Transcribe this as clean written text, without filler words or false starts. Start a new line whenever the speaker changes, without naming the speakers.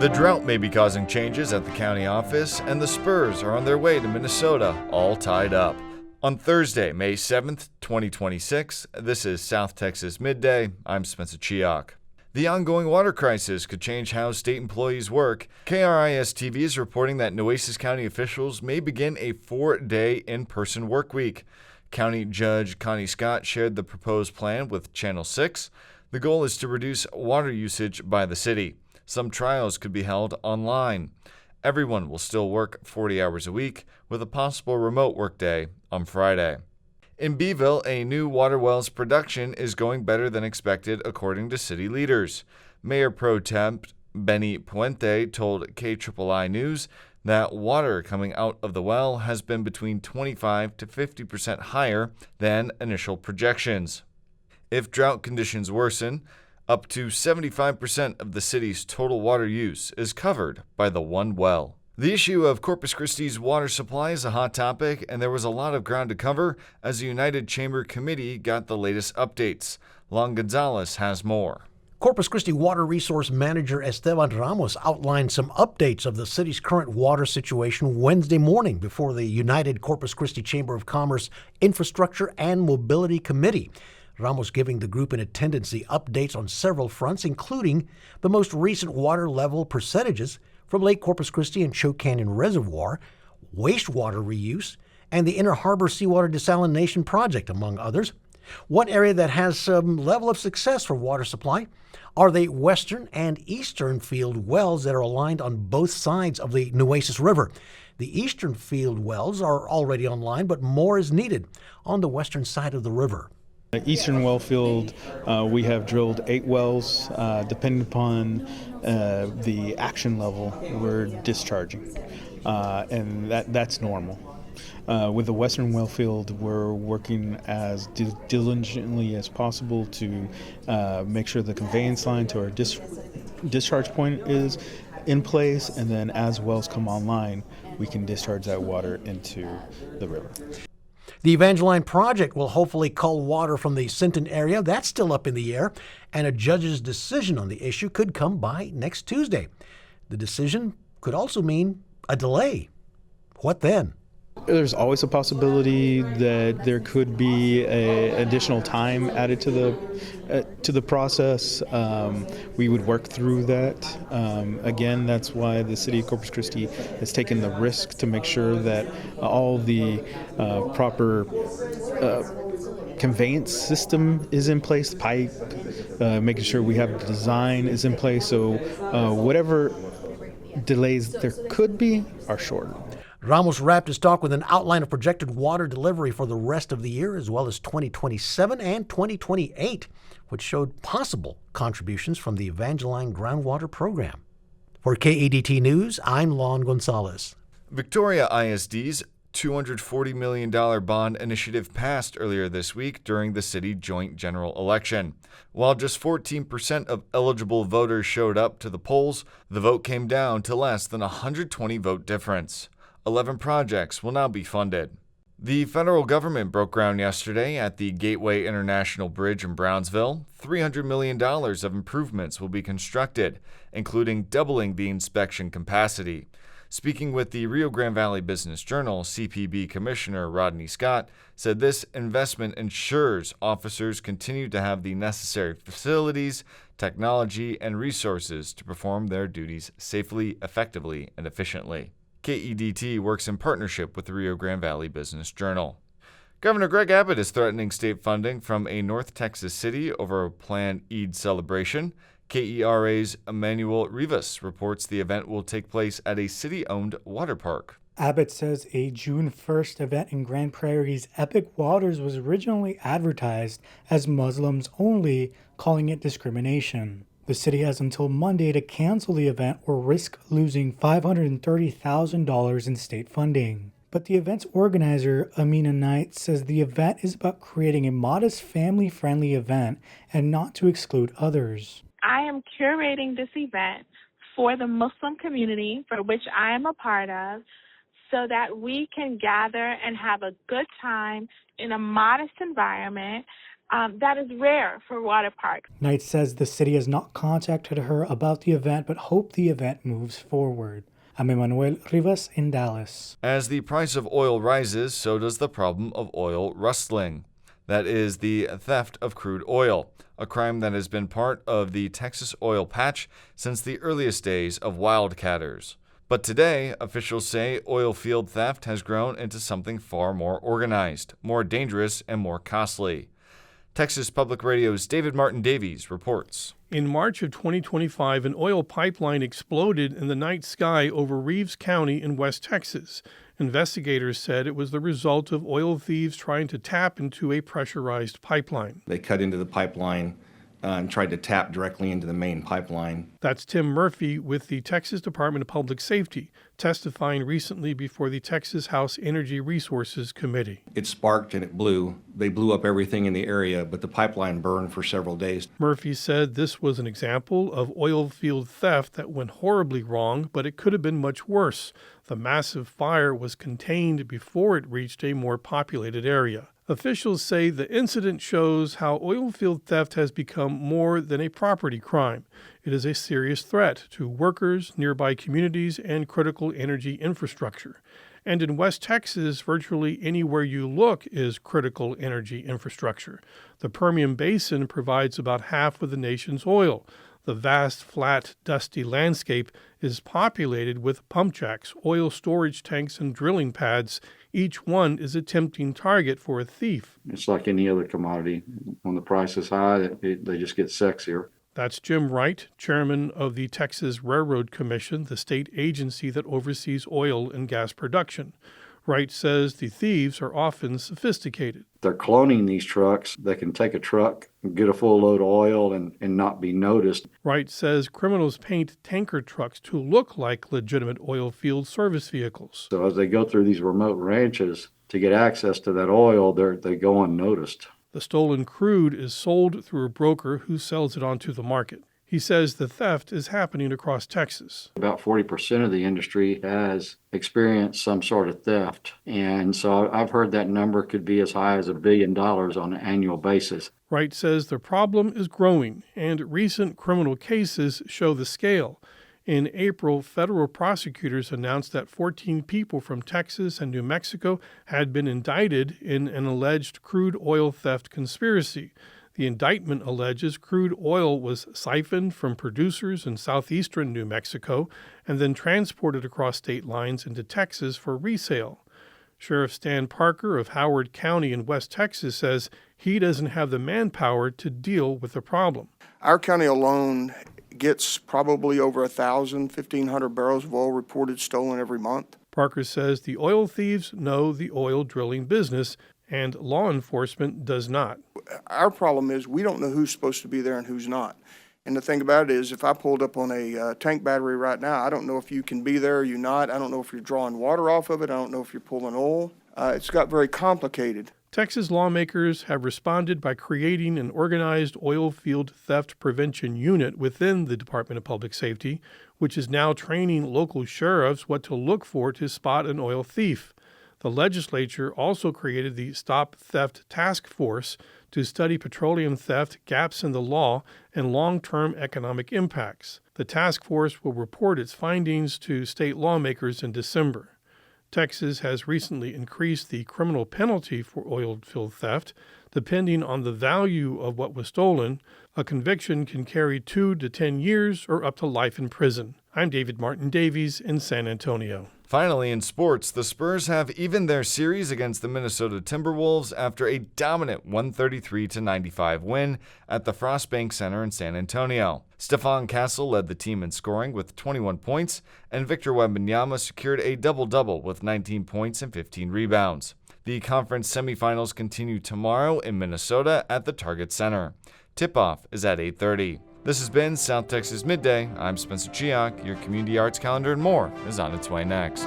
The drought may be causing changes at the county office, and the Spurs are on their way to Minnesota, all tied up. On Thursday, May 7th, 2026, this is South Texas Midday. I'm Spencer Chioc. The ongoing water crisis could change how state employees work. KRIS-TV is reporting that Nueces County officials may begin a 4-day in-person work week. County Judge Connie Scott shared the proposed plan with Channel 6. The goal is to reduce water usage by the city. Some trials could be held online. Everyone will still work 40 hours a week, with a possible remote workday on Friday. In Beeville, a new water wells production is going better than expected, according to city leaders. Mayor Pro Tem Benny Puente told KIII News that water coming out of the well has been between 25 to 50% higher than initial projections. If drought conditions worsen, up to 75% of the city's total water use is covered by the one well. The issue of Corpus Christi's water supply is a hot topic, and there was a lot of ground to cover as the United Chamber Committee got the latest updates. Lon Gonzalez has more.
Corpus Christi Water Resource Manager Esteban Ramos outlined some updates of the city's current water situation Wednesday morning before the United Corpus Christi Chamber of Commerce Infrastructure and Mobility Committee. Ramos giving the group in attendance the updates on several fronts, including the most recent water level percentages from Lake Corpus Christi and Choke Canyon Reservoir, wastewater reuse, and the Inner Harbor Seawater Desalination Project, among others. One area that has some level of success for water supply are the western and eastern field wells that are aligned on both sides of the Nueces River. The eastern field wells are already online, but more is needed on the western side of the river.
Eastern well field, we have drilled 8 wells. Depending upon the action level, we're discharging, and that's normal. With the western well field, we're working as diligently as possible to make sure the conveyance line to our discharge point is in place, and then as wells come online, we can discharge that water into the river.
The Evangeline project will hopefully cull water from the Sinton area. That's still up in the air, and a judge's decision on the issue could come by next Tuesday. The decision could also mean a delay. What then?
There's always a possibility that there could be additional time added to the process. We would work through that. Again, that's why the city of Corpus Christi has taken the risk to make sure that all the proper conveyance system is in place, pipe, making sure we have the design is in place. So whatever delays there could be are shortened.
Ramos wrapped his talk with an outline of projected water delivery for the rest of the year, as well as 2027 and 2028, which showed possible contributions from the Evangeline Groundwater Program. For KEDT News, I'm Lon Gonzalez.
Victoria ISD's $240 million bond initiative passed earlier this week during the city joint general election. While just 14% of eligible voters showed up to the polls, the vote came down to less than a 120 vote difference. 11 projects will now be funded. The federal government broke ground yesterday at the Gateway International Bridge in Brownsville. $300 million of improvements will be constructed, including doubling the inspection capacity. Speaking with the Rio Grande Valley Business Journal, CPB Commissioner Rodney Scott said this investment ensures officers continue to have the necessary facilities, technology, and resources to perform their duties safely, effectively, and efficiently. KEDT works in partnership with the Rio Grande Valley Business Journal. Governor Greg Abbott is threatening state funding from a North Texas city over a planned Eid celebration. KERA's Emmanuel Rivas reports the event will take place at a city-owned water park.
Abbott says a June 1st event in Grand Prairie's Epic Waters was originally advertised as Muslims only, calling it discrimination. The city has until Monday to cancel the event or risk losing $530,000 in state funding. But the event's organizer, Amina Knight, says the event is about creating a modest, family-friendly event and not to exclude others.
I am curating this event for the Muslim community, for which I am a part of, so that we can gather and have a good time in a modest environment That is rare for water parks.
Knight says the city has not contacted her about the event, but hope the event moves forward. I'm Emmanuel Rivas in Dallas.
As the price of oil rises, so does the problem of oil rustling. That is the theft of crude oil, a crime that has been part of the Texas oil patch since the earliest days of wildcatters. But today, officials say oil field theft has grown into something far more organized, more dangerous, and more costly. Texas Public Radio's David Martin Davies reports.
In March of 2025, an oil pipeline exploded in the night sky over Reeves County in West Texas. Investigators said it was the result of oil thieves trying to tap into a pressurized pipeline.
They cut into the pipeline and tried to tap directly into the main pipeline.
That's Tim Murphy with the Texas Department of Public Safety, testifying recently before the Texas House Energy Resources Committee.
It sparked and it blew. They blew up everything in the area, but the pipeline burned for several days.
Murphy said this was an example of oil field theft that went horribly wrong, but it could have been much worse. The massive fire was contained before it reached a more populated area. Officials say the incident shows how oil field theft has become more than a property crime. It is a serious threat to workers, nearby communities, and critical energy infrastructure. And in West Texas, virtually anywhere you look is critical energy infrastructure. The Permian Basin provides about half of the nation's oil. The vast, flat, dusty landscape is populated with pump jacks, oil storage tanks, and drilling pads. Each one is a tempting target for a thief.
It's like any other commodity. When the price is high, they just get sexier.
That's Jim Wright, chairman of the Texas Railroad Commission, the state agency that oversees oil and gas production. Wright says the thieves are often sophisticated.
They're cloning these trucks. They can take a truck and get a full load of oil and not be noticed.
Wright says criminals paint tanker trucks to look like legitimate oil field service vehicles.
So as they go through these remote ranches to get access to that oil, they go unnoticed.
The stolen crude is sold through a broker who sells it onto the market. He says the theft is happening across Texas.
About 40% of the industry has experienced some sort of theft. And so I've heard that number could be as high as $1 billion on an annual basis.
Wright says the problem is growing, and recent criminal cases show the scale. In April, federal prosecutors announced that 14 people from Texas and New Mexico had been indicted in an alleged crude oil theft conspiracy. The indictment alleges crude oil was siphoned from producers in southeastern New Mexico and then transported across state lines into Texas for resale. Sheriff Stan Parker of Howard County in West Texas says he doesn't have the manpower to deal with the problem.
Our county alone gets probably over 1,500 barrels of oil reported stolen every month.
Parker says the oil thieves know the oil drilling business, and law enforcement does not.
Our problem is we don't know who's supposed to be there and who's not. And the thing about it is, if I pulled up on a tank battery right now, I don't know if you can be there or you're not. I don't know if you're drawing water off of it. I don't know if you're pulling oil. It's got very complicated.
Texas lawmakers have responded by creating an organized oil field theft prevention unit within the Department of Public Safety, which is now training local sheriffs what to look for to spot an oil thief. The legislature also created the Stop Theft Task Force to study petroleum theft, gaps in the law, and long-term economic impacts. The task force will report its findings to state lawmakers in December. Texas has recently increased the criminal penalty for oil field theft. Depending on the value of what was stolen, a conviction can carry 2 to 10 years or up to life in prison. I'm David Martin Davies in San Antonio.
Finally, in sports, the Spurs have evened their series against the Minnesota Timberwolves after a dominant 133-95 win at the Frostbank Center in San Antonio. Stephon Castle led the team in scoring with 21 points, and Victor Wembanyama secured a double-double with 19 points and 15 rebounds. The conference semifinals continue tomorrow in Minnesota at the Target Center. Tip-off is at 8:30. This has been South Texas Midday. I'm Spencer Chiak. Your community arts calendar and more is on its way next.